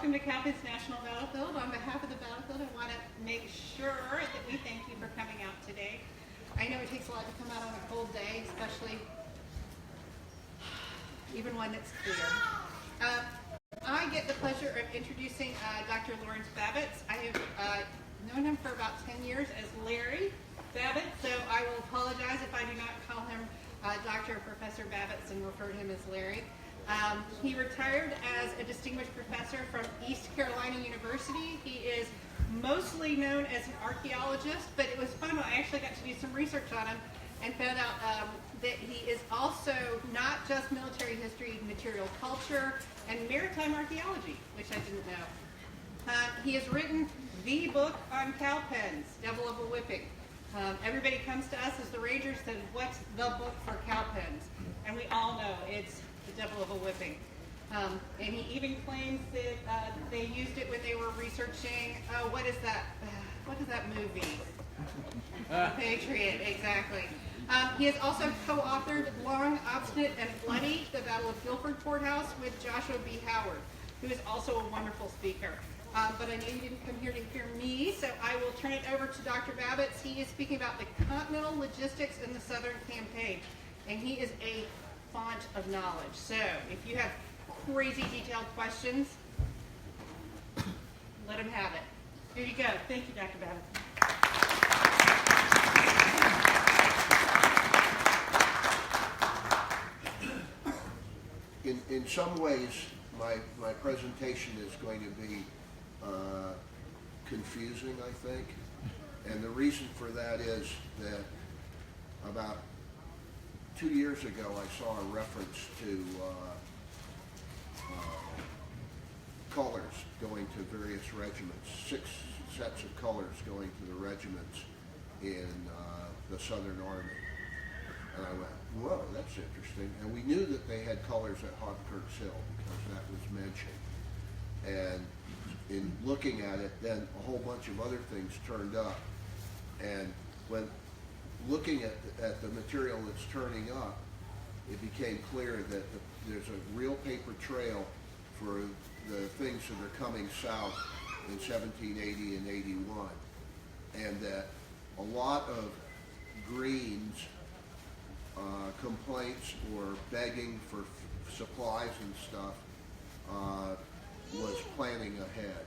welcome to Cowpens National Battlefield. On behalf of the Battlefield, I want to make sure that we thank you for coming out today. I know it takes a lot to come out on a cold day, especially even one that's clear. I get the pleasure of introducing Dr. Lawrence Babits. I have known him for about 10 years as Larry Babits, so I will apologize if I do not call him Dr. or Professor Babits and refer to him as Larry. He retired as a distinguished professor from East Carolina University. He is mostly known as an archaeologist, but it was fun. I actually got to do some research on him and found out that he is also not just military history, material culture, and maritime archaeology, which I didn't know. He has written the book on Cowpens, Devil of a Whipping. Everybody comes to us as the Rangers says, what's the book for Cowpens? And we all know it's the Devil of a Whipping. And he even claims that they used it when they were researching, what is that movie? Patriot, exactly. He has also co-authored Long, Obstinate, and Bloody, the Battle of Guilford Courthouse with Joshua B. Howard, who is also a wonderful speaker. But I know you didn't come here to hear me, so I will turn it over to Dr. Babits. He is speaking about the Continental Logistics in the Southern Campaign, and he is a font of knowledge. So if you have crazy detailed questions, let him have it. Here you go. Thank you, Dr. Babits. In some ways, my presentation is going to be confusing, I think. And the reason for that is that about 2 years ago, I saw a reference to colors going to various regiments, 6 sets of colors going to the regiments in the Southern Army. And I went, whoa, that's interesting. And we knew that they had colors at Hobkirk's Hill because that was mentioned. And in looking at it, then a whole bunch of other things turned up. And when looking at the material that's turning up, it became clear that there's a real paper trail for the things that are coming south in 1780 and 81. And that a lot of Green's complaints or begging for supplies and stuff was planning ahead.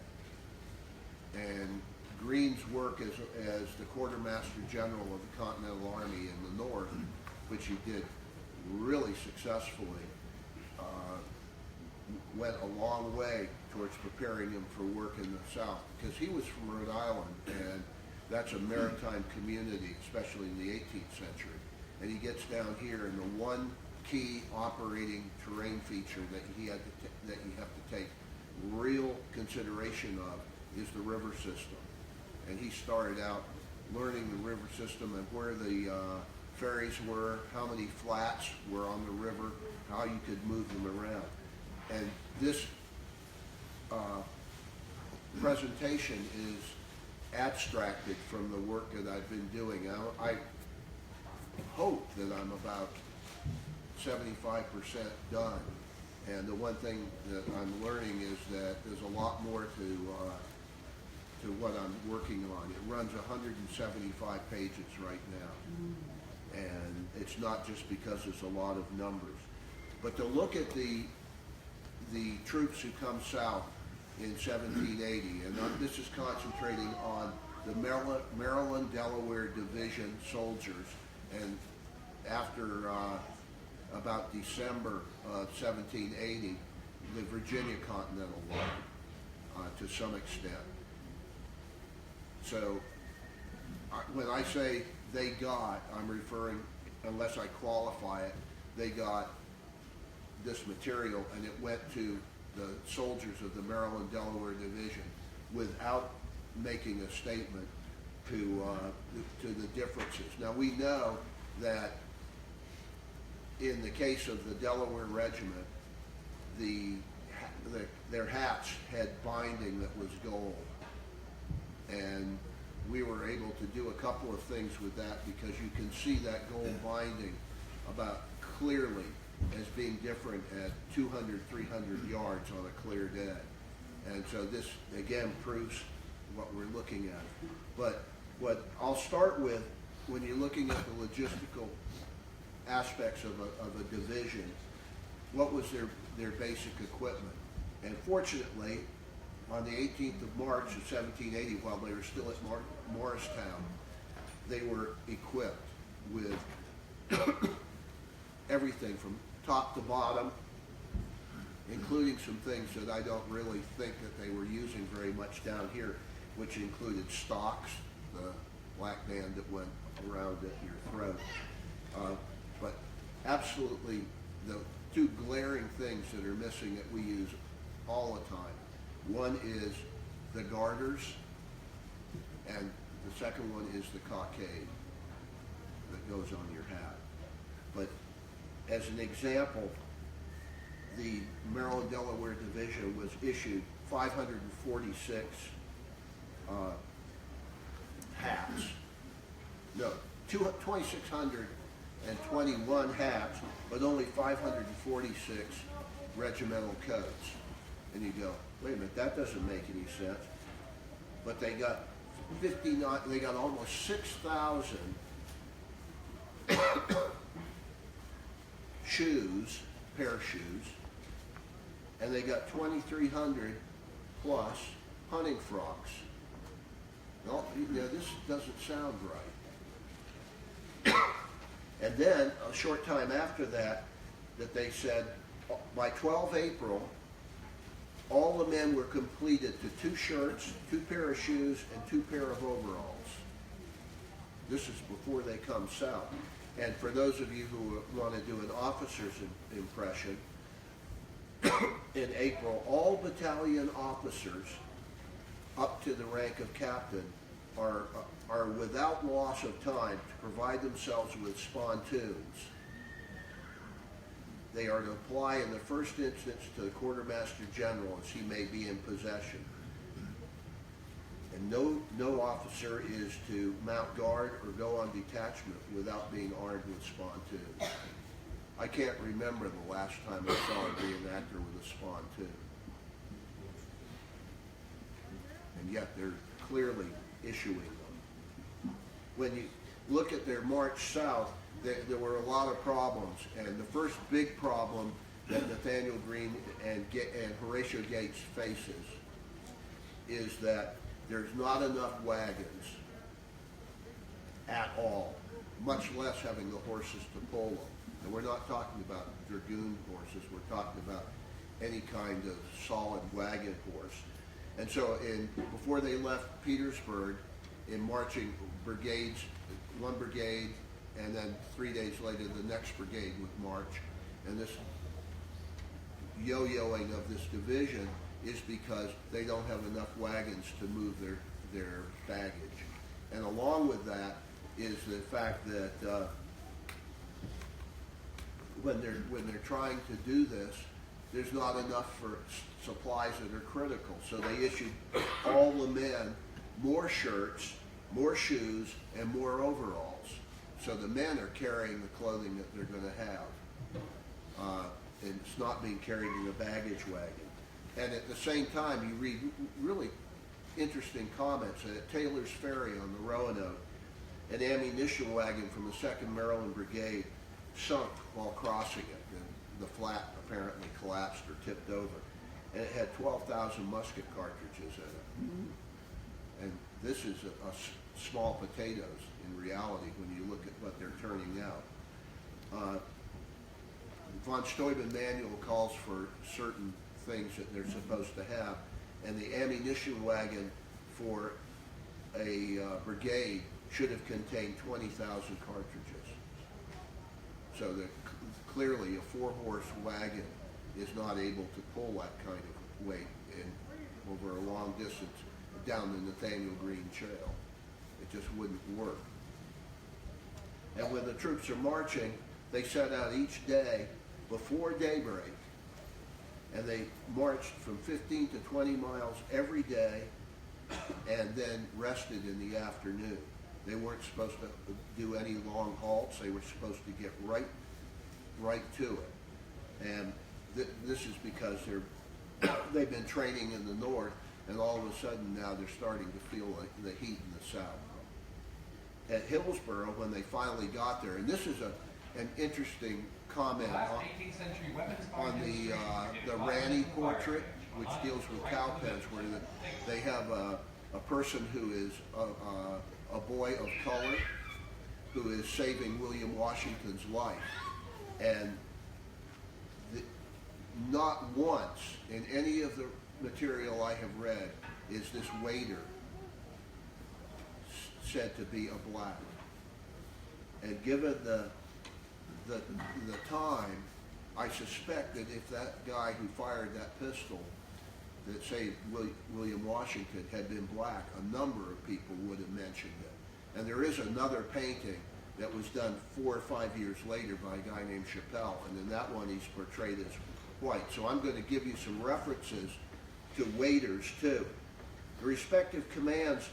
And Green's work as the Quartermaster General of the Continental Army in the North, which he did really successfully, went a long way towards preparing him for work in the South, because he was from Rhode Island, and that's a maritime community, especially in the 18th century. And he gets down here, and the one key operating terrain feature that you have to take real consideration of is the river system. And he started out learning the river system and where the ferries were, how many flats were on the river, how you could move them around. And this presentation is abstracted from the work that I've been doing. I hope that I'm about 75% done. And the one thing that I'm learning is that there's a lot more to what I'm working on. It runs 175 pages right now. And it's not just because there's a lot of numbers. But to look at the troops who come south in 1780, and this is concentrating on the Maryland Delaware Division soldiers, and after about December of 1780, the Virginia Continental Line to some extent. So when I say they got, I'm referring, unless I qualify it, they got this material and it went to the soldiers of the Maryland Delaware Division without making a statement to the differences. Now we know that in the case of the Delaware Regiment, their hats had binding that was gold. And we were able to do a couple of things with that because you can see that gold binding about clearly as being different at 200, 300 yards on a clear day. And so this, again, proves what we're looking at. But what I'll start with, when you're looking at the logistical aspects of a division, what was their basic equipment? And fortunately, on the 18th of March of 1780, while they were still at Morristown, they were equipped with everything from top to bottom, including some things that I don't really think that they were using very much down here, which included stocks, the black band that went around at your throat. But absolutely, the two glaring things that are missing that we use all the time. One is the garters, and the second one is the cockade that goes on your hat. But as an example, the Maryland Delaware Division was issued 546 hats. No, 2,621 hats, but only 546 regimental coats. And you go, wait a minute, that doesn't make any sense. But they got 59, they got almost 6,000 shoes, pair of shoes, and they got 2,300 plus hunting frocks. No, this doesn't sound right. And then, a short time after that, that they said, by 12 April, all the men were completed to 2 shirts, 2 pair of shoes, and 2 pair of overalls. This is before they come south. And for those of you who want to do an officer's impression, in April, all battalion officers up to the rank of captain are without loss of time to provide themselves with spontoons. They are to apply in the first instance to the quartermaster general as he may be in possession. And no officer is to mount guard or go on detachment without being armed with spontoons. I can't remember the last time I saw a reenactor with a spontoon. And yet they're clearly issuing them. When you look at their march south, there were a lot of problems. And the first big problem that Nathaniel Greene and Horatio Gates faces is that there's not enough wagons at all, much less having the horses to pull them. And we're not talking about dragoon horses, we're talking about any kind of solid wagon horse. And so before they left Petersburg, in marching brigades, one brigade, and then 3 days later the next brigade would march. And this yo-yoing of this division is because they don't have enough wagons to move their baggage. And along with that is the fact that when they're trying to do this, there's not enough for supplies that are critical. So they issued all the men more shirts, more shoes, and more overalls. So the men are carrying the clothing that they're going to have. And it's not being carried in a baggage wagon. And at the same time, you read really interesting comments that at Taylor's Ferry on the Roanoke, an ammunition wagon from the 2nd Maryland Brigade sunk while crossing it. And the flat apparently collapsed or tipped over. And it had 12,000 musket cartridges in it. And this is small potatoes in reality when you look at what they're turning out. Von Steuben manual calls for certain things that they're supposed to have, and the ammunition wagon for a brigade should have contained 20,000 cartridges. So that clearly a 4-horse wagon is not able to pull that kind of weight over a long distance down the Nathaniel Greene Trail. It just wouldn't work. And when the troops are marching, they set out each day before daybreak, and they marched from 15 to 20 miles every day, and then rested in the afternoon. They weren't supposed to do any long halts. They were supposed to get right to it. And this is because they're they've been training in the north, and all of a sudden now they're starting to feel like the heat in the south. At Hillsborough, when they finally got there, and this is an interesting comment on the Ranney portrait, which deals with Cowpens, where they have a person who is a boy of color who is saving William Washington's life. And not once in any of the material I have read is this waiter said to be a black. And given the time, I suspect that if that guy who fired that pistol that saved William Washington had been black, a number of people would have mentioned it. And there is another painting that was done 4 or 5 years later by a guy named Chappelle, and in that one he's portrayed as white. So I'm going to give you some references to waiters too. The respective commands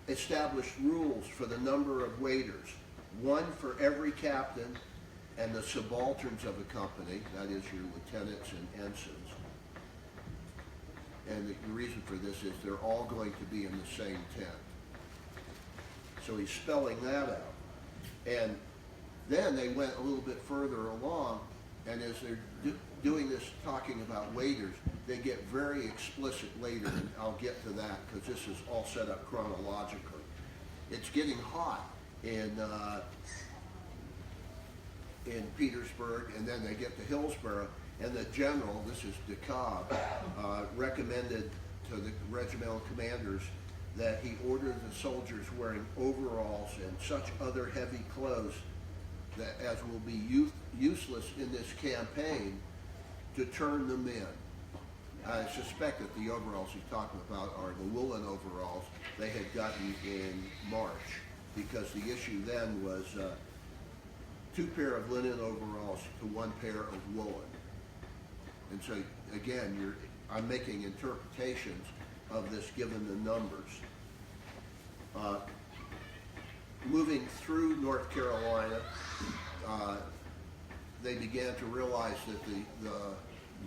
established rules for the number of waiters, one for every captain and the subalterns of a company, that is your lieutenants and ensigns. And the reason for this is they're all going to be in the same tent. So he's spelling that out. And then they went a little bit further along, and as they're doing this, talking about waiters, they get very explicit later, and I'll get to that because this is all set up chronologically. It's getting hot in Petersburg, and then they get to Hillsborough, and the general, this is DeKalb, recommended to the regimental commanders that he ordered the soldiers wearing overalls and such other heavy clothes that as will be useless in this campaign to turn them in. I suspect that the overalls he's talking about are the woolen overalls they had gotten in March, because the issue then was 2 pair of linen overalls to 1 pair of woolen. And so again, I'm making interpretations of this given the numbers. Moving through North Carolina, they began to realize that the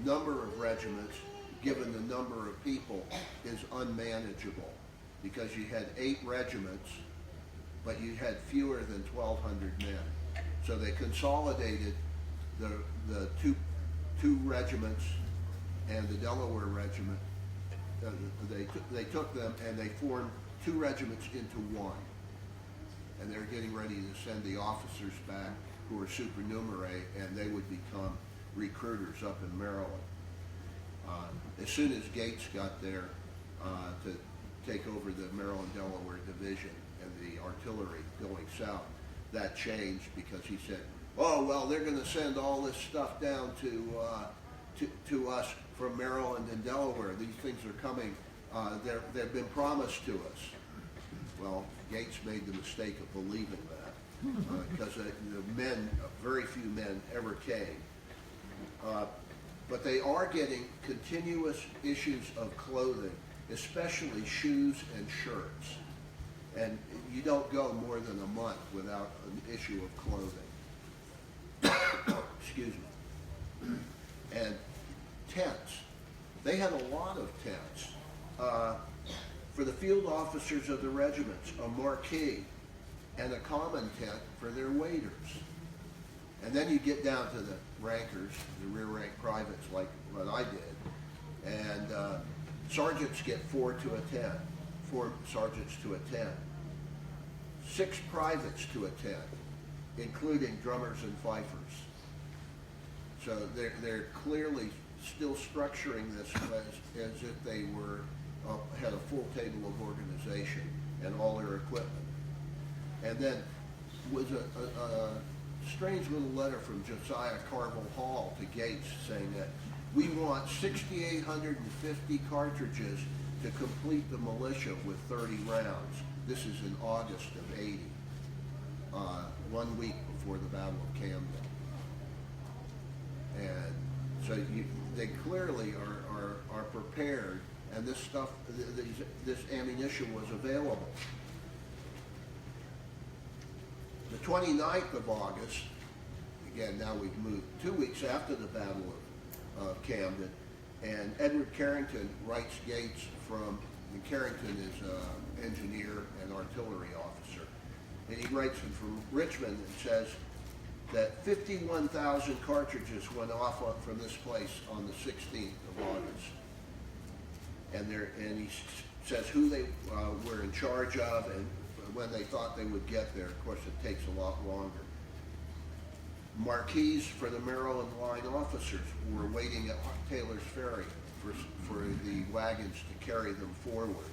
number of regiments, given the number of people, is unmanageable, because you had 8 regiments, but you had fewer than 1,200 men. So they consolidated the two regiments and the Delaware regiment. They took them and they formed 2 regiments into 1. And they're getting ready to send the officers back who are supernumerary, and they would become recruiters up in Maryland. As soon as Gates got there to take over the Maryland-Delaware division and the artillery going south, that changed, because he said, oh, well, they're going to send all this stuff down to us from Maryland and Delaware. These things are coming. They've been promised to us. Well, Gates made the mistake of believing that, because very few men ever came. But they are getting continuous issues of clothing, especially shoes and shirts. And you don't go more than a month without an issue of clothing. Excuse me. And tents. They had a lot of tents. For the field officers of the regiments, a marquee and a common tent for their waiters. And then you get down to the rankers, the rear rank privates like what I did, and sergeants get 4 to a tent, 4 sergeants to a tent, 6 privates to a tent, including drummers and fifers. So they're clearly still structuring this as if they were had a full table of organization and all their equipment. And then was a strange little letter from Josiah Carville Hall to Gates saying that we want 6,850 cartridges to complete the militia with 30 rounds. This is in August of 80, 1 week before the Battle of Camden. And so they clearly are prepared, and this stuff, this ammunition was available. The 29th of August, again, now we've moved 2 weeks after the Battle of Camden. And Edward Carrington writes Gates from, and Carrington is an engineer and artillery officer. And he writes him from Richmond and says that 51,000 cartridges went off from this place on the 16th of August. And he says who they were in charge of and when they thought they would get there. Of course, it takes a lot longer. Marquees for the Maryland line officers were waiting at Taylor's Ferry for the wagons to carry them forward.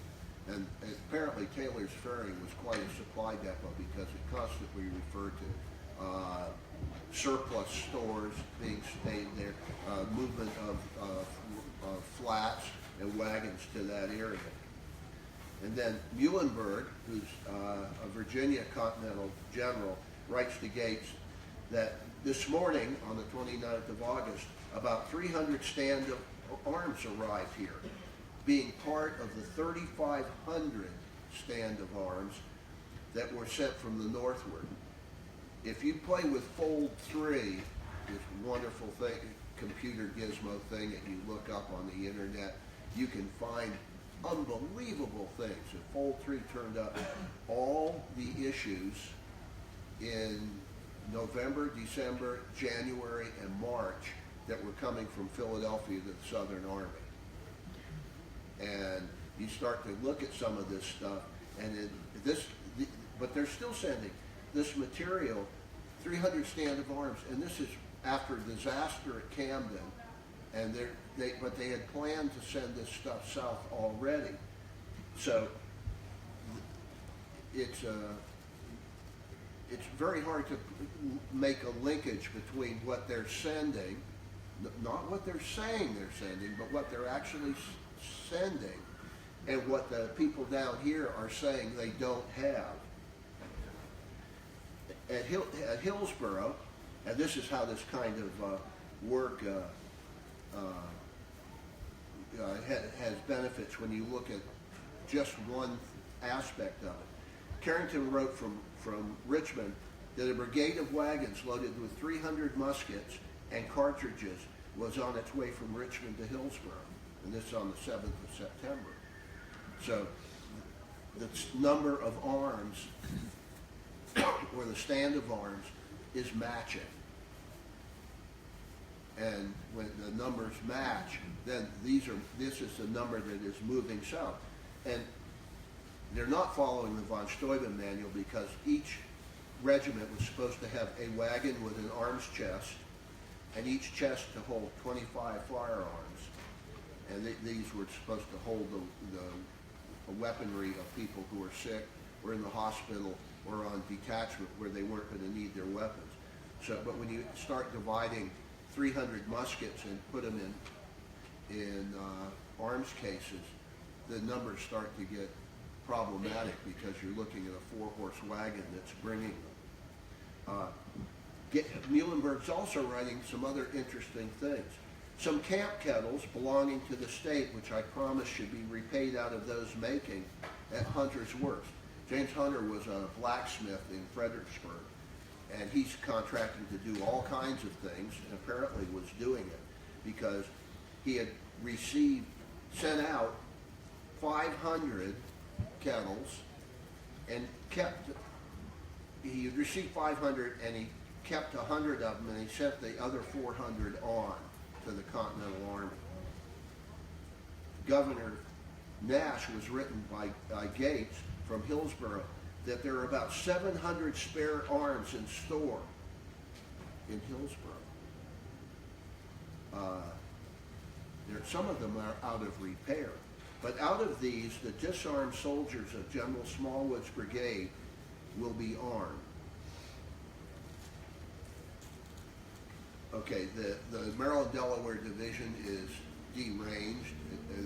And apparently Taylor's Ferry was quite a supply depot because it constantly referred to surplus stores being stayed there, movement of flats and wagons to that area. And then Muhlenberg, who's a Virginia Continental general, writes to Gates that this morning, on the 29th of August, about 300 stand of arms arrived here, being part of the 3,500 stand of arms that were sent from the northward. If you play with Fold 3, this wonderful thing, computer gizmo thing that you look up on the internet, you can find unbelievable things. If Fold 3 turned up all the issues in November, December, January, and March that were coming from Philadelphia to the Southern Army. And you start to look at some of this stuff, and but they're still sending this material, 300 stand of arms, and this is after a disaster at Camden, and but they had planned to send this stuff south already. So it's very hard to make a linkage between what they're sending, not what they're saying they're sending, but what they're actually sending, and what the people down here are saying they don't have. At Hillsborough, and this is how this kind of work has benefits when you look at just one aspect of it. Carrington wrote from Richmond that a brigade of wagons loaded with 300 muskets and cartridges was on its way from Richmond to Hillsborough, and this is on the 7th of September. So the number of arms, or the stand of arms, is matching. And when the numbers match, then this is the number that is moving south. And they're not following the von Steuben manual because each regiment was supposed to have a wagon with an arms chest, and each chest to hold 25 firearms. And these were supposed to hold the weaponry of people who were sick or in the hospital or on detachment where they weren't going to need their weapons. So, but when you start dividing 300 muskets and put them in arms cases, the numbers start to get problematic because you're looking at a 4-horse wagon that's bringing them. Muhlenberg's also writing some other interesting things. Some camp kettles belonging to the state, which I promise should be repaid out of those making at Hunter's Works. James Hunter was a blacksmith in Fredericksburg, and he's contracting to do all kinds of things, and apparently was doing it because he had sent out 500 kettles and he had received 500 and he kept 100 of them, and he sent the other 400 on to the Continental Army. Governor Nash was written by Gates from Hillsborough that there are about 700 spare arms in store in Hillsborough. Some of them are out of repair. But out of these, the disarmed soldiers of General Smallwood's brigade will be armed. Okay, the Maryland-Delaware Division is deranged.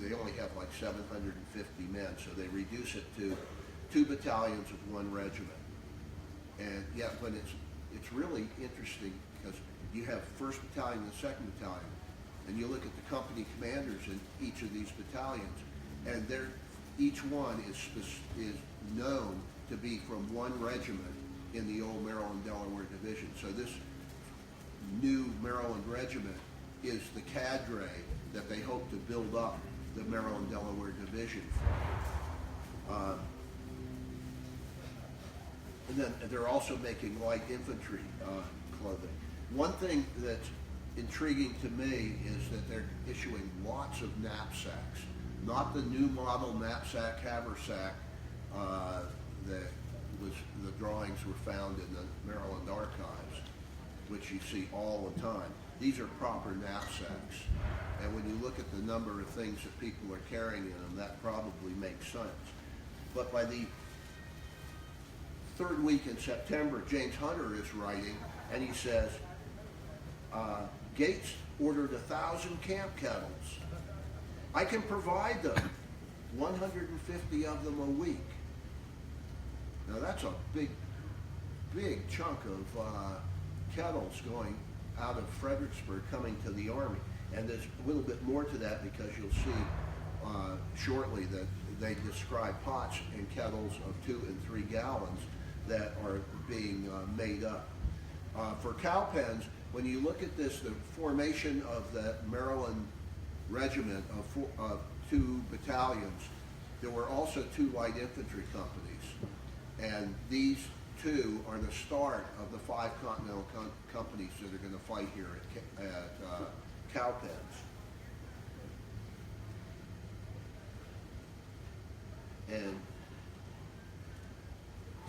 They only have like 750 men, so they reduce it to 2 battalions of 1 regiment. And yet, when it's really interesting because you have 1st Battalion and 2nd Battalion, and you look at the company commanders in each of these battalions, and each one is known to be from 1 regiment in the old Maryland-Delaware Division. So this new Maryland regiment is the cadre that they hope to build up the Maryland-Delaware Division from. And then they're also making light infantry clothing. One thing that's intriguing to me is that they're issuing lots of knapsacks, not the new model knapsack haversack that was the drawings were found in the Maryland archives, which you see all the time. These are proper knapsacks, and when you look at the number of things that people are carrying in them, that probably makes sense. But by the third week in September, James Hunter is writing, and he says, Gates ordered 1,000 camp kettles. I can provide them, 150 of them a week. Now that's a big chunk of kettles going out of Fredericksburg coming to the Army. And there's a little bit more to that because you'll see shortly that they describe pots and kettles of 2 and 3 gallons that are being made up. For Cowpens, when you look at this, the formation of the Maryland regiment of 2 battalions, there were also 2 light infantry companies. And these 2 are the start of the 5 Continental companies that are going to fight here at Cowpens. And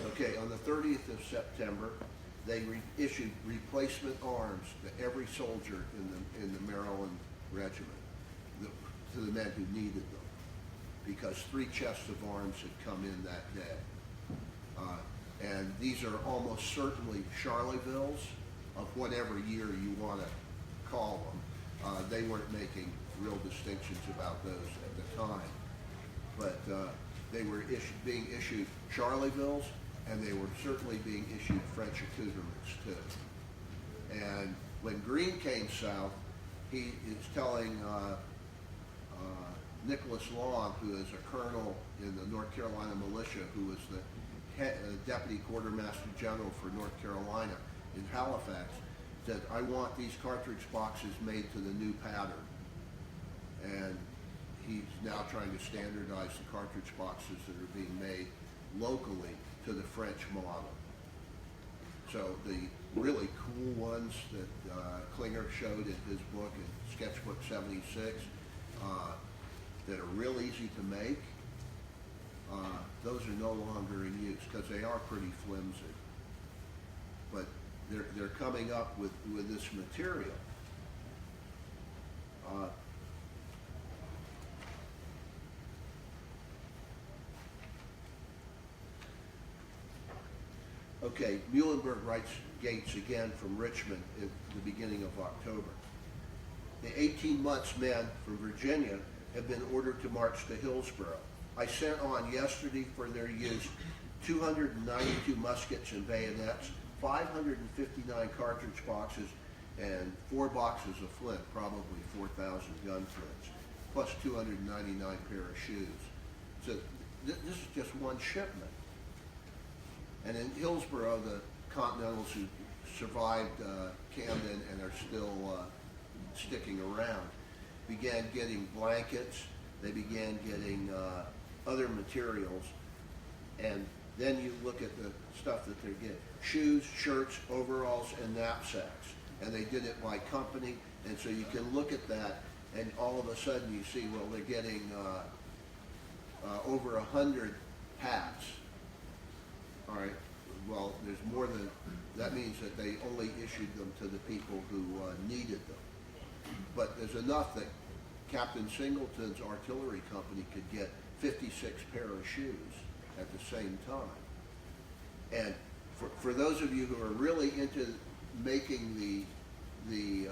okay, on the 30th of September, they issued replacement arms to every soldier in the Maryland regiment, to the men who needed them, because 3 chests of arms had come in that day. And these are almost certainly Charlevilles of whatever year you want to call them. They weren't making real distinctions about those at the time, but they were being issued Charlevilles, and they were certainly being issued French accoutrements too. And when Greene came south, he is telling Nicholas Long, who is a colonel in the North Carolina militia, who was the Deputy Quartermaster General for North Carolina in Halifax, said, I want these cartridge boxes made to the new pattern. And he's now trying to standardize the cartridge boxes that are being made locally to the French model. So the really cool ones that Klinger showed in his book, in Sketchbook 76, that are real easy to make, those are no longer in use because they are pretty flimsy. But they're coming up with this material. Okay, Muhlenberg writes Gates again from Richmond at the beginning of October. The 18 months men from Virginia have been ordered to march to Hillsborough. I sent on yesterday for their use 292 muskets and bayonets, 559 cartridge boxes, and 4 boxes of flint, probably 4,000 gun flints, plus 299 pair of shoes. So this is just one shipment. And in Hillsborough, the Continentals who survived Camden and are still sticking around began getting blankets, they began getting other materials, and then you look at the stuff that they're getting. Shoes, shirts, overalls, and knapsacks. And they did it by company, and so you can look at that, and all of a sudden you see, well, they're getting over 100 hats. All right, well, there's more than, that means that they only issued them to the people who needed them. But there's enough that Captain Singleton's artillery company could get 56 pair of shoes at the same time. And for those of you who are really into making the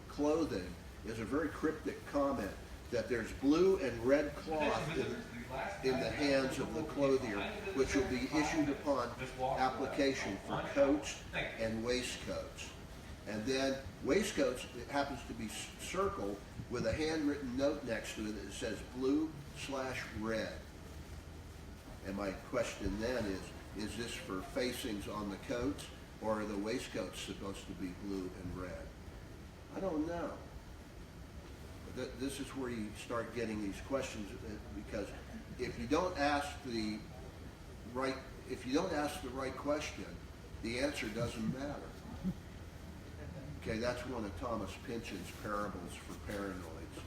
clothing, there's a very cryptic comment that there's blue and red cloth in the hands of the clothier, which will be issued upon application for coats and waistcoats. And then waistcoats, it happens to be circled with a handwritten note next to it that says blue/red. And my question then is this for facings on the coats, or are the waistcoats supposed to be blue and red? I don't know. this is where you start getting these questions, because if you don't ask the right question, the answer doesn't matter. Okay, that's one of Thomas Pynchon's parables for paranoids.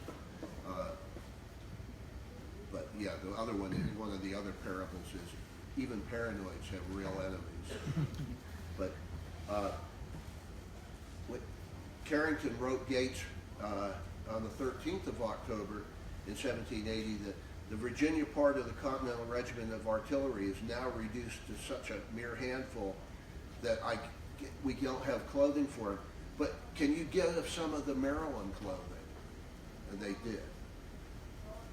But yeah, the other one of the other parables is even paranoids have real enemies. But Carrington wrote Gates on the 13th of October in 1780 that the Virginia part of the Continental Regiment of Artillery is now reduced to such a mere handful that we don't have clothing for them. But can you get us some of the Maryland clothing? And they did.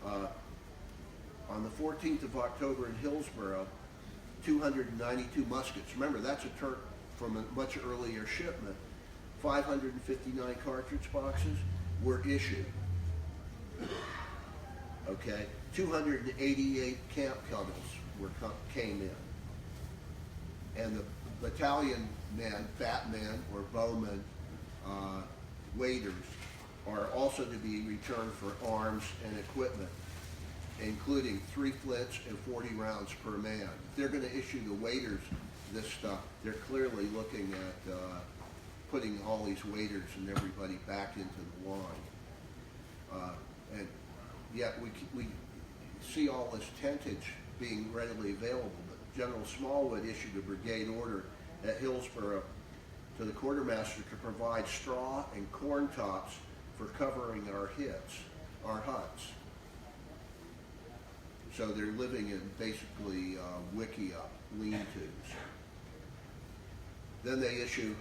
On the 14th of October in Hillsborough, 292 muskets. Remember, that's a Turk from a much earlier shipment. 559 cartridge boxes were issued. Okay, 288 camp kettles came in, and the battalion men, fat men or bowmen, waiters, are also to be returned for arms and equipment, including 3 flints and 40 rounds per man. If they're going to issue the waiters this stuff, they're clearly looking at putting all these waiters and everybody back into the line. And yet we see all this tentage being readily available. But General Smallwood issued a brigade order at Hillsborough to the quartermaster to provide straw and corn tops for covering our huts. So they're living in basically wickiup, lean-tos. Then they issue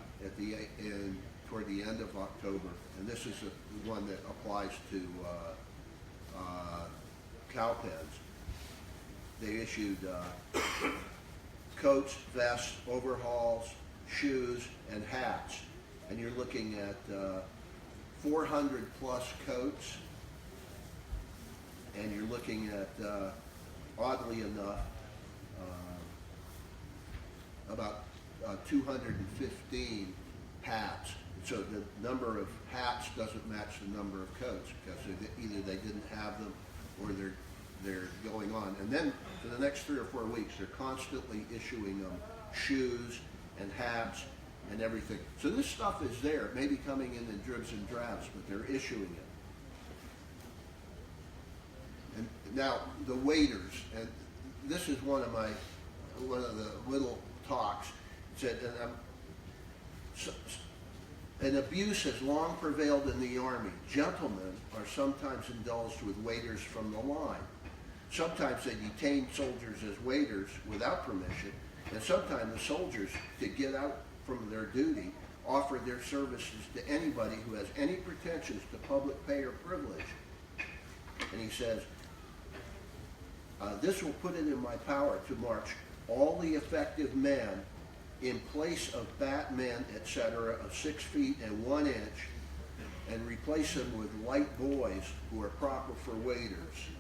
toward the end of October, and this is the one that applies to Cowpens. They issued coats, vests, overalls, shoes, and hats. And you're looking at 400 plus coats, and you're looking at, oddly enough, about 215 hats. So the number of hats doesn't match the number of coats, because either they didn't have them or they're going on. And then for the next 3 or 4 weeks, they're constantly issuing them shoes and hats and everything. So this stuff is there. It may be coming in dribs and drabs, but they're issuing it. And now the waiters, and this is one of the little talks. It said, an abuse has long prevailed in the Army. Gentlemen are sometimes indulged with waiters from the line. Sometimes they detain soldiers as waiters without permission, and sometimes the soldiers, to get out from their duty, offer their services to anybody who has any pretensions to public pay or privilege. And he says, this will put it in my power to march all the effective men in place of batmen, etc., of 6 feet and 1 inch, and replace them with light boys who are proper for waiters.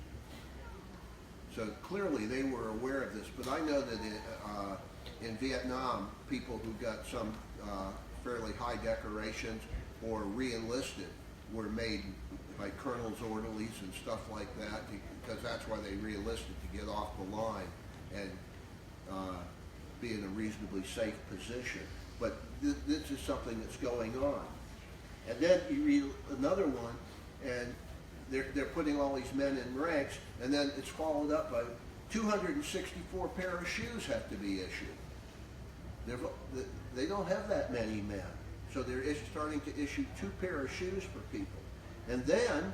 So clearly they were aware of this, but I know that in Vietnam, people who got some fairly high decorations or re-enlisted were made by colonels, orderlies, and stuff like that, because that's why they re-enlisted, to get off the line and be in a reasonably safe position. But this is something that's going on. And then you read another one, and they're putting all these men in ranks, and then it's followed up by 264 pair of shoes have to be issued. They don't have that many men, so they're starting to issue 2 pair of shoes for people. And then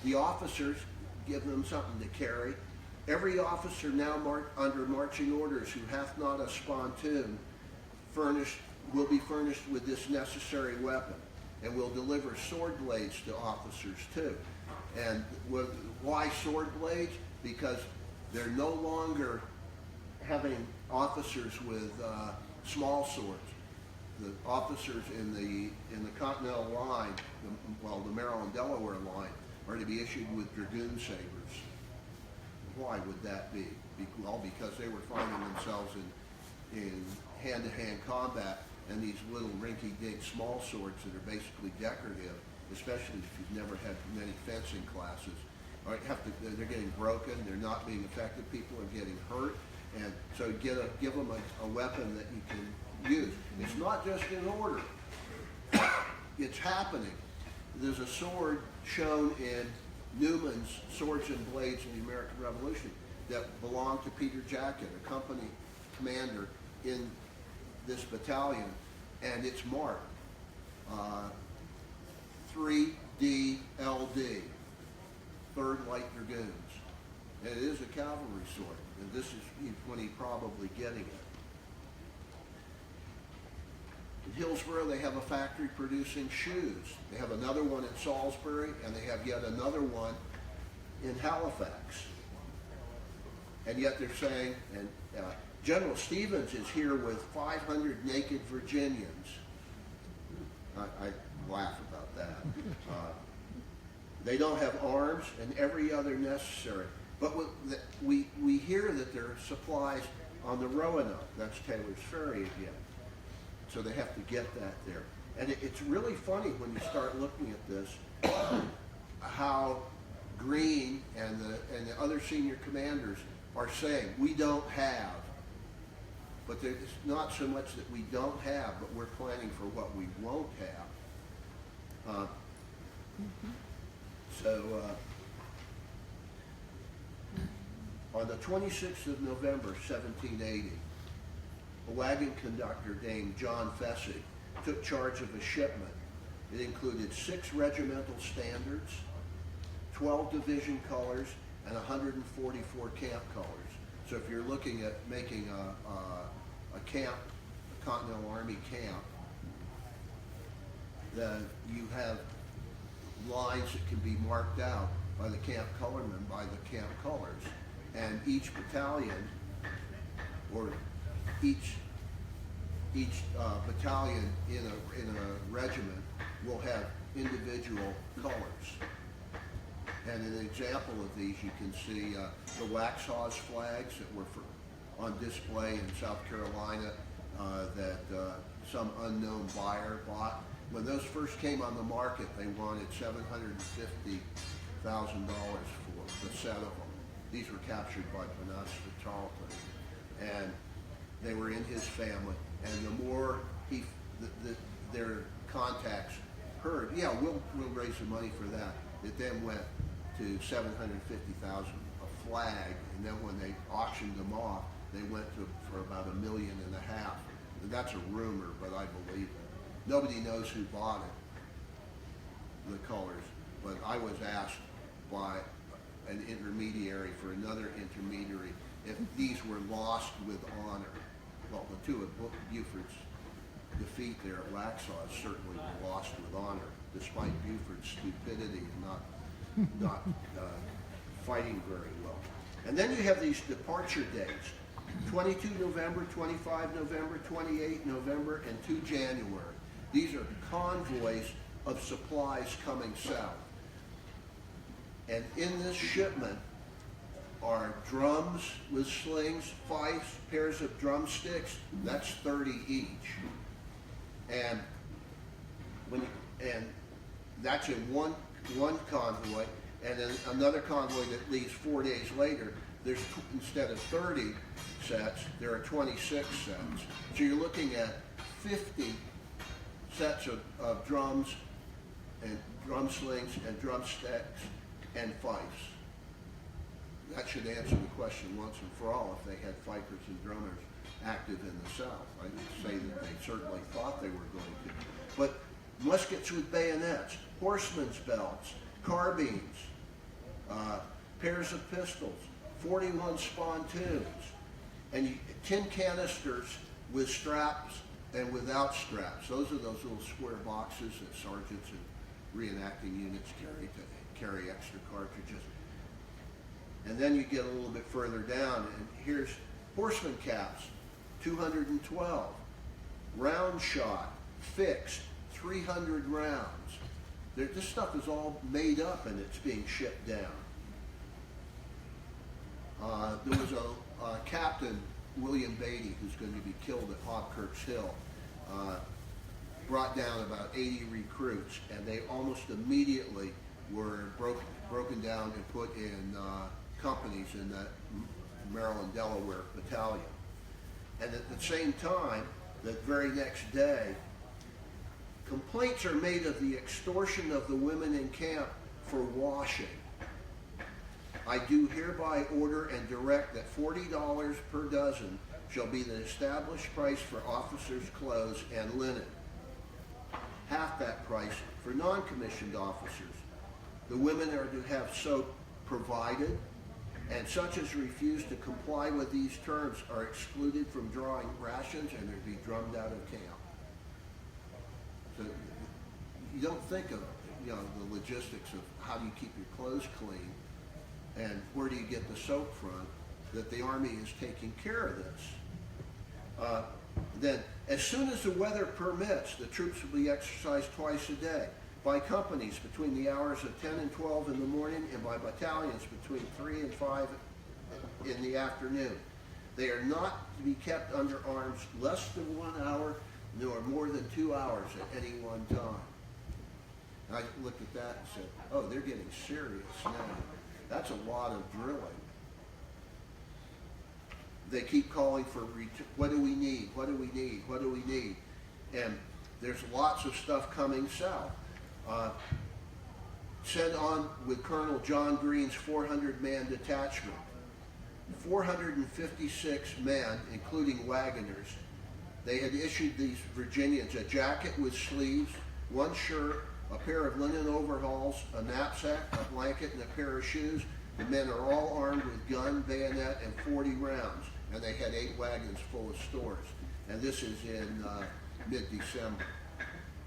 the officers give them something to carry. Every officer now under marching orders who hath not a spontoon will be furnished with this necessary weapon, and will deliver sword blades to officers too. And why sword blades? Because they're no longer having officers with small swords. The officers in the Continental line, the Maryland-Delaware line, are to be issued with dragoon sabers. Why would that be? Well, because they were finding themselves in hand-to-hand combat, and these little rinky-dink small swords that are basically decorative especially if you've never had many fencing classes, or they're getting broken, they're not being effective, people are getting hurt, and so give them a weapon that you can use. It's not just in order. It's happening. There's a sword shown in Newman's Swords and Blades in the American Revolution that belonged to Peter Jacket, a company commander in this battalion, and it's marked 3DLD, 3rd Light Dragoons. And it is a cavalry sword, and this is when he's probably getting it. In Hillsborough, they have a factory producing shoes. They have another one in Salisbury, and they have yet another one in Halifax. And yet they're saying, and General Stevens is here with 500 naked Virginians. I laugh about that. They don't have arms and every other necessary. But we hear that there are supplies on the Roanoke. That's Taylor's Ferry again. So they have to get that there. And it's really funny when you start looking at this, how Greene and the other senior commanders are saying, we don't have. But it's not so much that we don't have, but we're planning for what we won't have. On the 26th of November, 1780, a wagon conductor named John Fessy took charge of a shipment. It included 6 regimental standards, 12 division colors, and 144 camp colors. So if you're looking at making a camp, a Continental Army camp, then you have lines that can be marked out by the camp colorman by the camp colors. And each battalion, or each battalion in a regiment will have individual colors. And an example of these, you can see the Waxhaws flags that were on display in South Carolina that some unknown buyer bought. When those first came on the market, they wanted $750,000 for the set of them. These were captured by Panasta Tarleton, and they were in his family. And the more their contacts heard, yeah, we'll raise the money for that. It then went to $750,000 a flag, and then when they auctioned them off, they went for about $1.5 million. And that's a rumor, but I believe it. Nobody knows who bought it, the colors, but I was asked by an intermediary for another intermediary if these were lost with honor. Well, the two of Buford's defeat there at Waxhaw certainly were lost with honor, despite Buford's stupidity and not fighting very well. And then you have these departure dates: 22 November, 25 November, 28 November, and 2 January. These are convoys of supplies coming south. And in this shipment are drums with slings, fifes, pairs of drumsticks. That's 30 each. And that's in one convoy. And then another convoy that leaves 4 days later, there's instead of 30 sets, there are 26 sets. So you're looking at 50 sets of drums and drum slings and drumsticks and fifes. That should answer the question once and for all if they had fifers and drummers active in the South. I would say that they certainly thought they were going to. But muskets with bayonets, horsemen's belts, carbines, pairs of pistols, 41 spontoons, and tin canisters with straps and without straps. Those are those little square boxes that sergeants and reenacting units carry to carry extra cartridges. And then you get a little bit further down, and here's horseman caps, 212. Round shot, fixed, 300 rounds. This stuff is all made up and it's being shipped down. There was a Captain William Beatty who's going to be killed at Hobkirk's Hill. brought down about 80 recruits, and they almost immediately were broken down and put in companies in that Maryland Delaware battalion. And at the same time, that very next day, complaints are made of the extortion of the women in camp for washing. I do hereby order and direct that $40 per dozen shall be the established price for officers' clothes and linen. Half that price for non-commissioned officers. The women are to have soap provided, and such as refuse to comply with these terms are excluded from drawing rations and are to be drummed out of camp. So you don't think of, the logistics of how do you keep your clothes clean and where do you get the soap from, that the Army is taking care of this. Then, as soon as the weather permits, the troops will be exercised twice a day by companies between the hours of 10 and 12 in the morning and by battalions between 3 and 5 in the afternoon. They are not to be kept under arms less than 1 hour nor more than 2 hours at any one time. And I looked at that and said, oh, they're getting serious now. That's a lot of drilling. They keep calling for, what do we need? What do we need? What do we need? And there's lots of stuff coming south. Sent on with Colonel John Green's 400-man detachment. 456 men, including wagoners. They had issued these Virginians a jacket with sleeves, one shirt, a pair of linen overalls, a knapsack, a blanket, and a pair of shoes. The men are all armed with gun, bayonet, and 40 rounds, and they had 8 wagons full of stores. And this is in mid-December.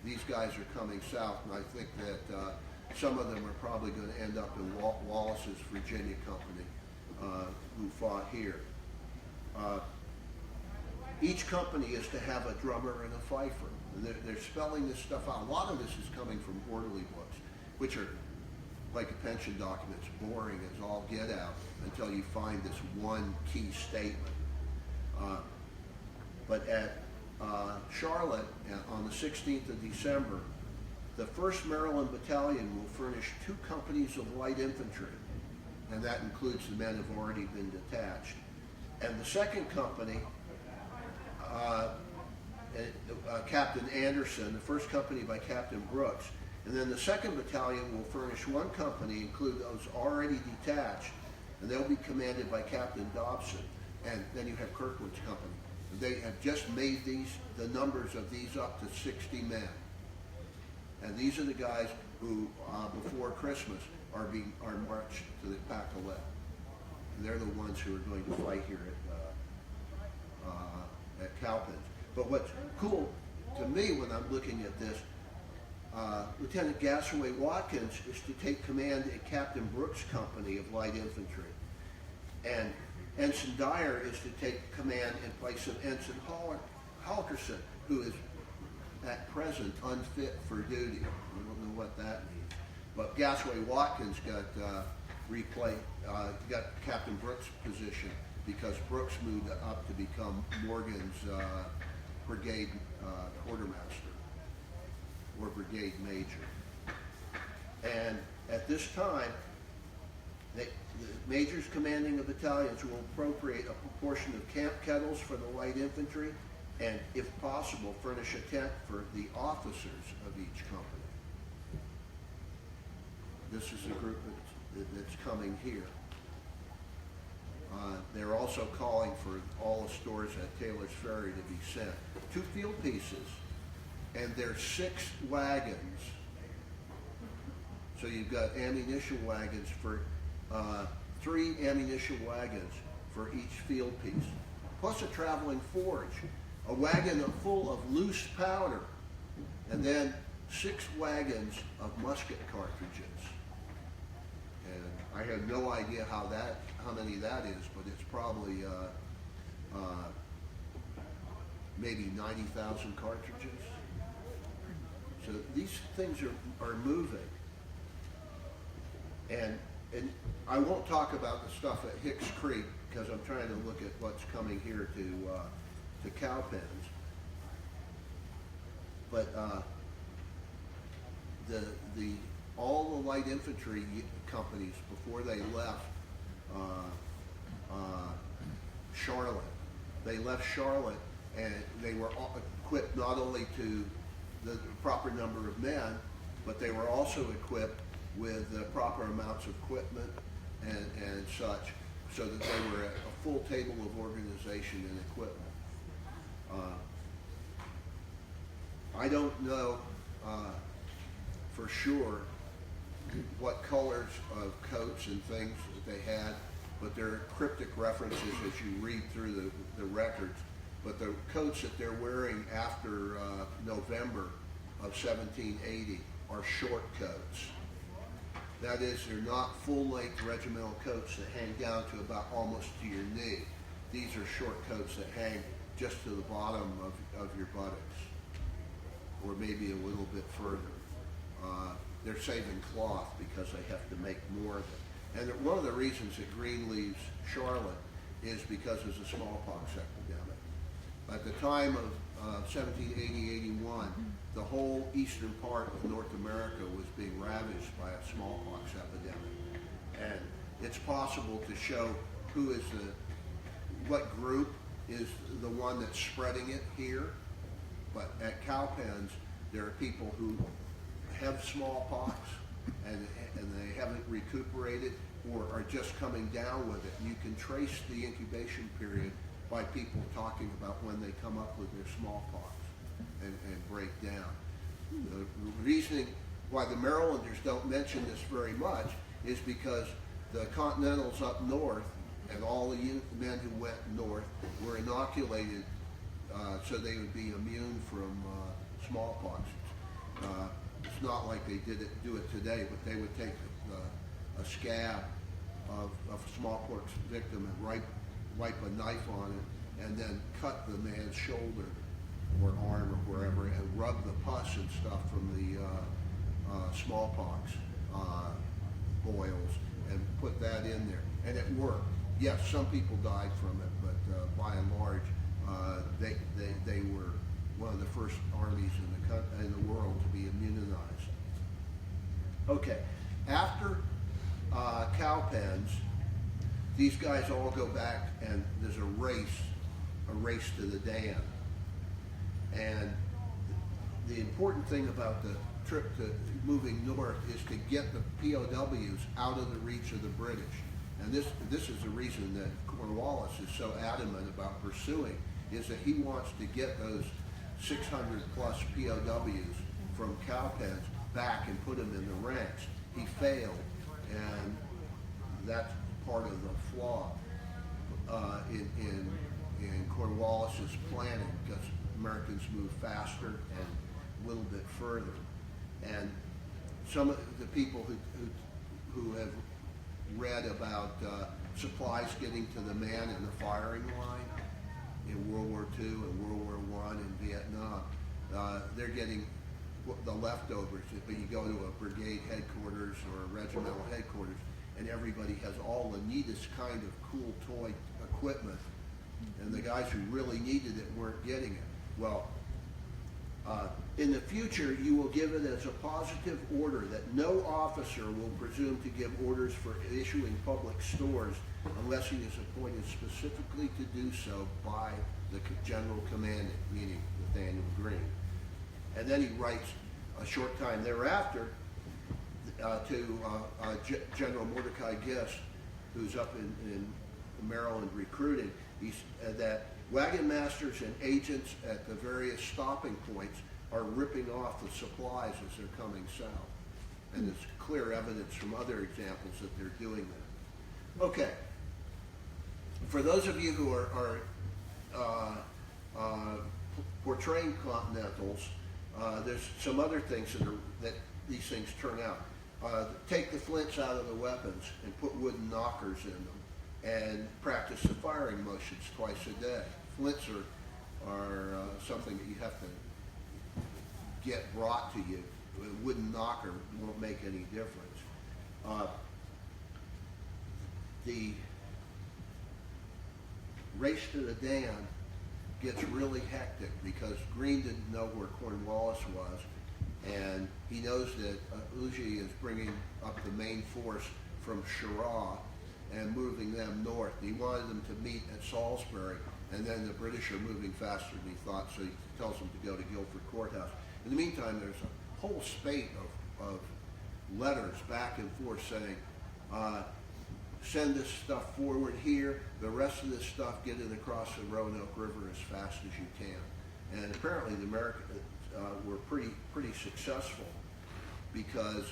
These guys are coming south, and I think that some of them are probably going to end up in Wallace's Virginia Company, who fought here. Each company is to have a drummer and a fifer. They're spelling this stuff out. A lot of this is coming from orderly books, which are like a pension document. It's boring as all get out until you find this one key statement. But at Charlotte, on the 16th of December, the 1st Maryland Battalion will furnish 2 companies of light infantry, and that includes the men who have already been detached. And the 2nd company, Captain Anderson, the 1st company by Captain Brooks, and then the 2nd Battalion will furnish 1 company, include those already detached, and they'll be commanded by Captain Dobson. And then you have Kirkwood's company. They have just made the numbers of these up to 60 men. And these are the guys who, before Christmas, are marched to the Pacolet. And they're the ones who are going to fight here at Cowpens. But what's cool to me when I'm looking at this, Lieutenant Gasaway Watkins is to take command at Captain Brooks' company of light infantry. And Ensign Dyer is to take command in place of Ensign Halkerson, who is at present unfit for duty. I don't know what that means. But Gasaway Watkins got Captain Brooks' position because Brooks moved up to become Morgan's brigade quartermaster or brigade major. And at this time, the majors commanding the battalions will appropriate a proportion of camp kettles for the light infantry and, if possible, furnish a tent for the officers of each company. This is a group that's coming here. They're also calling for all the stores at Taylor's Ferry to be sent. 2 field pieces, and there's 6 wagons. So you've got ammunition wagons for 3 ammunition wagons for each field piece, plus a traveling forge, a wagon full of loose powder, and then 6 wagons of musket cartridges. And I have no idea how many that is, but it's probably maybe 90,000 cartridges. So these things are moving. And I won't talk about the stuff at Hicks Creek because I'm trying to look at what's coming here to Cowpens. but the all the light infantry companies before they left Charlotte, they left Charlotte and they were equipped not only to the proper number of men, but they were also equipped with the proper amounts of equipment and such, so that they were a full table of organization and equipment. I don't know for sure what colors of coats and things that they had, but there are cryptic references as you read through the records. But the coats that they're wearing after November of 1780 are short coats. That is, they're not full-length regimental coats that hang down to about almost to your knee. These are short coats that hang just to the bottom of your buttocks, or maybe a little bit further. They're saving cloth because they have to make more of it. And one of the reasons that Greene leaves Charlotte is because of the smallpox epidemic. At the time of 1780-81, the whole eastern part of North America was being ravaged by a smallpox epidemic. And it's possible to show what group is the one that's spreading it here. But at Cowpens, there are people who have smallpox and they haven't recuperated or are just coming down with it. And you can trace the incubation period by people talking about when they come up with their smallpox and break down. The reasoning why the Marylanders don't mention this very much is because the Continentals up north and all the men who went north were inoculated so they would be immune from smallpox. It's not like they do it today, but they would take a scab of a smallpox victim and wipe a knife on it and then cut the man's shoulder or arm or wherever and rub the pus and stuff from the smallpox boils and put that in there. And it worked. Yes, some people died from it, but by and large, they were one of the first armies in the world to be immunized. Okay, after Cowpens, these guys all go back and there's a race to the dam. And the important thing about the trip to moving north is to get the POWs out of the reach of the British. And this is the reason that Cornwallis is so adamant about pursuing, is that he wants to get those 600 plus POWs from Cowpens back and put them in the ranks. He failed, and that's part of the flaw in Cornwallis's planning, because Americans move faster and a little bit further. And some of the people who have read about supplies getting to the man in the firing line in World War II and World War I and Vietnam, they're getting the leftovers. But you go to a brigade headquarters or a regimental headquarters, and everybody has all the neatest kind of cool toy equipment, and the guys who really needed it weren't getting it. Well, in the future, you will give it as a positive order that no officer will presume to give orders for issuing public stores unless he is appointed specifically to do so by the general commandant, meaning Nathaniel Greene. And then he writes a short time thereafter to General Mordecai Gist, who's up in Maryland recruiting, that wagon masters and agents at the various stopping points are ripping off the supplies as they're coming south. And there's clear evidence from other examples that they're doing that. Okay. For those of you who are portraying Continentals, there's some other things that these things turn out. Take the flints out of the weapons and put wooden knockers in them and practice the firing motions twice a day. Flints are something that you have to get brought to you. A wooden knocker won't make any difference. The race to the dam gets really hectic because Greene didn't know where Cornwallis was, and he knows that Ujiji is bringing up the main force from Chirac and moving them north. He wanted them to meet at Salisbury, and then the British are moving faster than he thought, so he tells them to go to Guilford Courthouse. In the meantime, there's a whole spate of letters back and forth saying, send this stuff forward here, the rest of this stuff get it across the Roanoke River as fast as you can. And apparently the Americans were pretty successful, because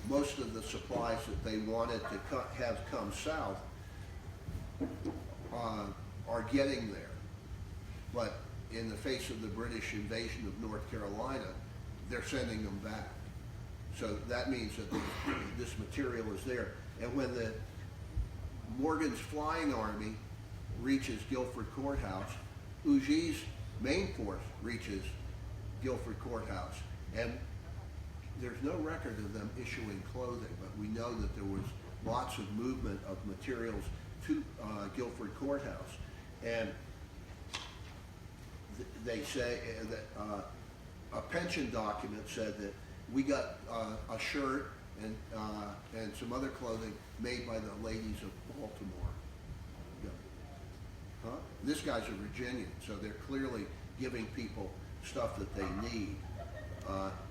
most of the supplies that they wanted to have come south are getting there. But in the face of the British invasion of North Carolina, they're sending them back. So that means that this material is there. And when the Morgan's flying army reaches Guilford Courthouse, Uji's main force reaches Guilford Courthouse. And there's no record of them issuing clothing, but we know that there was lots of movement of materials to Guilford Courthouse. And they say that a pension document said that we got a shirt and some other clothing made by the ladies of Baltimore. Yeah. Huh? This guy's a Virginian, so they're clearly giving people stuff that they need.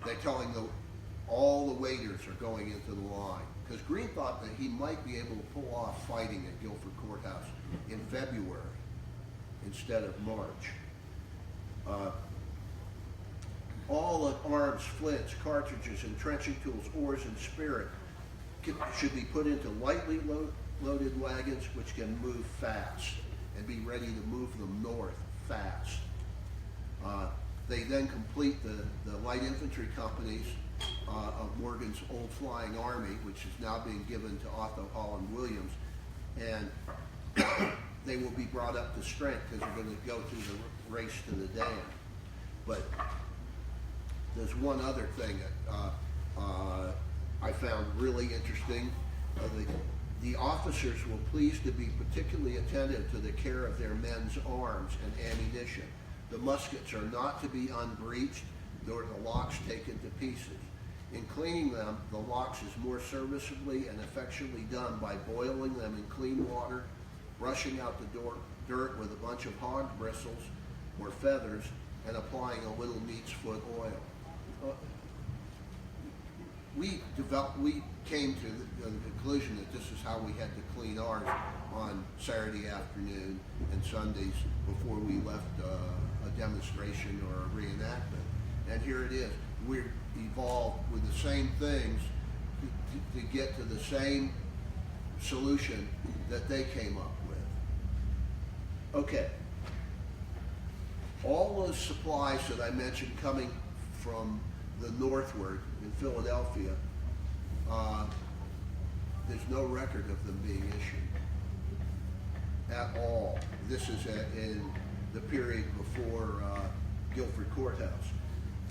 They're telling all the waiters are going into the line, because Greene thought that he might be able to pull off fighting at Guilford Courthouse in February instead of March. All the arms, flints, cartridges, entrenching tools, oars, and spirit should be put into lightly loaded wagons which can move fast and be ready to move them north fast. They then complete the light infantry companies of Morgan's old flying army, which is now being given to Otho Holland Williams, and they will be brought up to strength because they're going to go through the race to the dam. But there's one other thing that I found really interesting. The officers will please to be particularly attentive to the care of their men's arms and ammunition. The muskets are not to be unbreeched, nor the locks taken to pieces. In cleaning them, the locks is more serviceably and effectually done by boiling them in clean water, brushing out the dirt with a bunch of hog bristles or feathers, and applying a little neat's foot oil. We came to the conclusion that this is how we had to clean ours on Saturday afternoon and Sundays before we left a demonstration or a reenactment. And here it is. We're evolved with the same things to get to the same solution that they came up with. Okay. All those supplies that I mentioned coming from the northward in Philadelphia, there's no record of them being issued at all. This is in the period before Guilford Courthouse.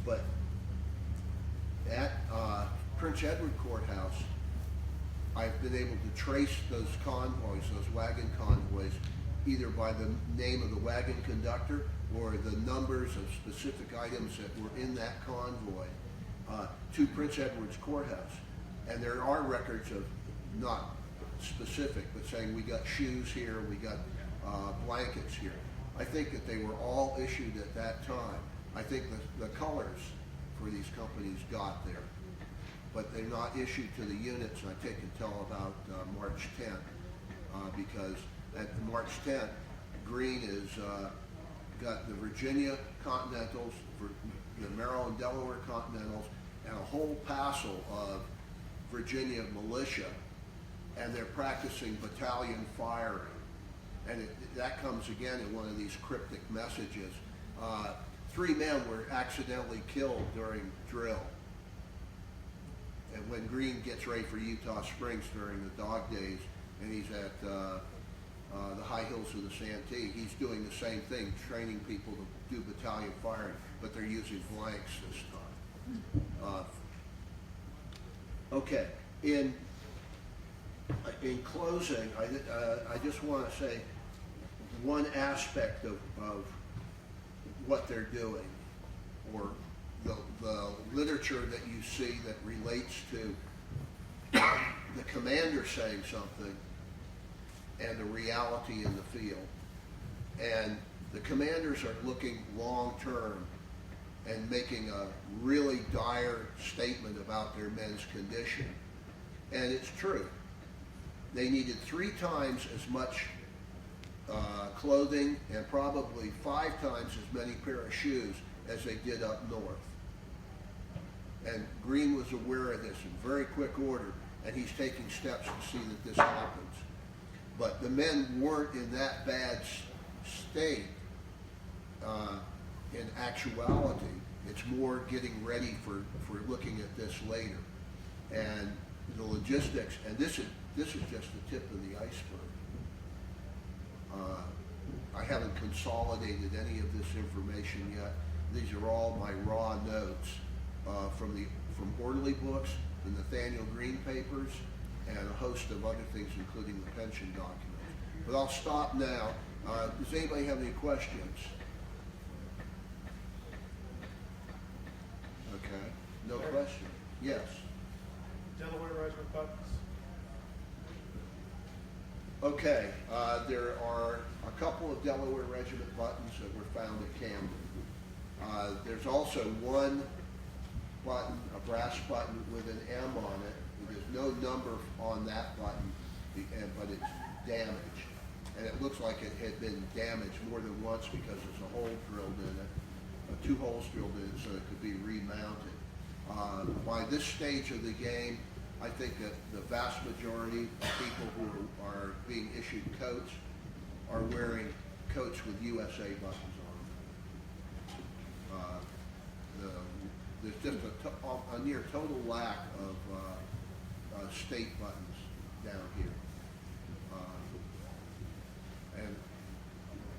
But at Prince Edward Courthouse, I've been able to trace those convoys, those wagon convoys, either by the name of the wagon conductor or the numbers of specific items that were in that convoy to Prince Edward's Courthouse. And there are records of, not specific, but saying we got shoes here, we got blankets here. I think that they were all issued at that time. I think the colors for these companies got there, but they're not issued to the units, I think, until about March 10th, because at March 10th, Greene is got the Virginia Continentals, the Maryland Delaware Continentals, and a whole passel of Virginia militia, and they're practicing battalion firing. And that comes again in one of these cryptic messages. 3 men were accidentally killed during drill. And when Greene gets ready for Utah Springs during the dog days, and he's at the high hills of the Santee, he's doing the same thing, training people to do battalion firing, but they're using blanks this time. Okay, in closing, I just want to say one aspect of what they're doing, or the literature that you see that relates to the commander saying something and the reality in the field. And the commanders are looking long term and making a really dire statement about their men's condition. And it's true. They needed 3 times as much clothing and probably 5 times as many pair of shoes as they did up north. And Greene was aware of this in very quick order, and he's taking steps to see that this happens. But the men weren't in that bad state in actuality. It's more getting ready for looking at this later. And the logistics, and this is just the tip of the iceberg. I haven't consolidated any of this information yet. These are all my raw notes from Orderly books, the Nathaniel Greene papers, and a host of other things, including the pension documents. But I'll stop now. Does anybody have any questions? Okay. No question. Yes. Delaware Regiment buttons. Okay. There are a couple of Delaware Regiment buttons that were found at Camden. There's also one button, a brass button with an M on it. There's no number on that button, but it's damaged. And it looks like it had been damaged more than once because there's a hole drilled in it, 2 holes drilled in it so it could be remounted. By this stage of the game, I think that the vast majority of people who are being issued coats are wearing coats with USA buttons on them. There's just a near total lack of state buttons down here. And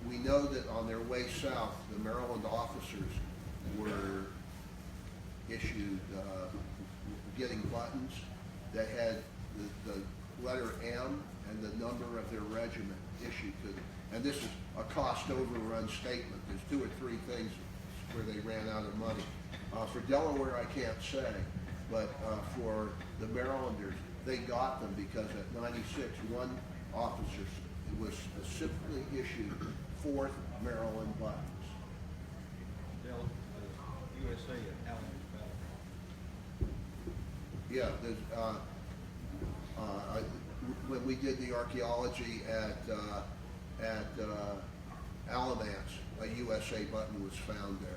we know that on their way south, the Maryland officers were issued getting buttons that had the letter M and the number of their regiment issued to them. And this is a cost overrun statement. There's 2 or 3 things where they ran out of money. For Delaware, I can't say, but for the Marylanders, they got them because at 96, one officer was specifically issued 4th Maryland buttons. USA at Allen's Battle. Yeah, when we did the archaeology at Alamance, a USA button was found there.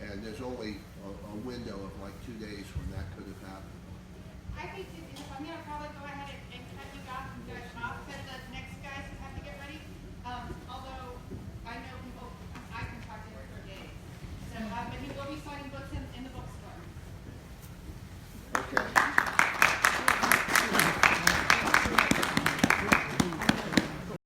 And there's only a window of like 2 days when that could have happened. I think I'm going to probably go ahead